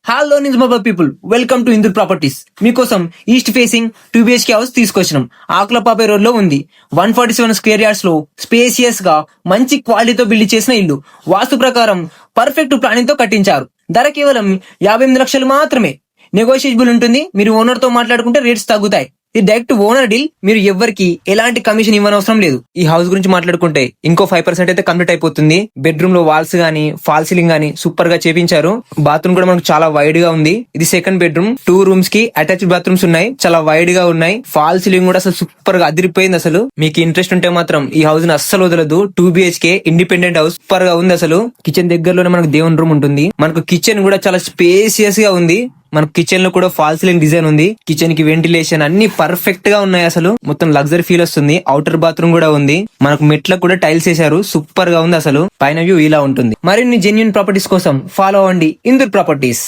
Hello Nizamabad people, welcome to Indur properties. మీకోసం east facing 2 BHK house తీసుకొచ్చినాం. ఆకులపాపే రోడ్ లో ఉంది. 147 స్క్వేర్ యార్డ్స్ లో స్పేసియస్ గా మంచి క్వాలిటీతో బిల్డ్ చేసిన ఇల్లు. వాస్తు ప్రకారం పర్ఫెక్ట్ ప్లానింగ్ తో కట్టించారు. ధర కేవలం 58 లక్షలు మాత్రమే. నెగోషియబుల్ ఉంటుంది. మీరు ఓనర్ తో మాట్లాడుకుంటే రేట్స్ తగ్గుతాయి. ఇది డైరెక్ట్ ఓనర్ డీల్. మీరు ఎవ్వరికి ఎలాంటి కమిషన్ ఇవ్వనవసరం లేదు. ఈ హౌస్ గురించి మాట్లాడుకుంటే ఇంకో 5% అయితే కంప్లీట్ అయిపోతుంది. బెడ్రూమ్ లో వాల్స్ గానీ ఫాల్ సీలింగ్ గానీ సూపర్ గా చేపించారు. బాత్రూమ్ కూడా మనకు చాలా వైడ్ గా ఉంది. ఇది సెకండ్ బెడ్రూమ్. 2 రూమ్స్ కి అటాచ్డ్ బాత్రూమ్స్ ఉన్నాయి. చాలా వైడ్ గా ఉన్నాయి. ఫాల్ సీలింగ్ కూడా అసలు సూపర్ గా అదిరిపోయింది. అసలు మీకు ఇంట్రెస్ట్ ఉంటే మాత్రం ఈ హౌస్ ని అస్సలు వదలదు. 2 BHK ఇండిపెండెంట్ హౌస్ సూపర్ గా ఉంది. అసలు కిచెన్ దగ్గరలోనే మనకు దేవుని రూమ్ ఉంటుంది. మనకు కిచెన్ కూడా చాలా స్పేసియస్ గా ఉంది. మనకు కిచెన్ లో కూడా ఫాల్ సీలింగ్ డిజైన్ ఉంది. కిచెన్ కి వెంటిలేషన్ అన్ని పర్ఫెక్ట్ గా ఉన్నాయి. అసలు మొత్తం లగ్జరీ ఫీల్ వస్తుంది. అవుటర్ బాత్రూమ్ కూడా ఉంది. మనకు మెట్లకు కూడా టైల్స్ వేశారు. సూపర్ గా ఉంది. అసలు పైన వ్యూ ఇలా ఉంటుంది. మరిన్ని జెన్యూన్ ప్రాపర్టీస్ కోసం ఫాలో అవ్వండి ఇందూర్ ప్రాపర్టీస్.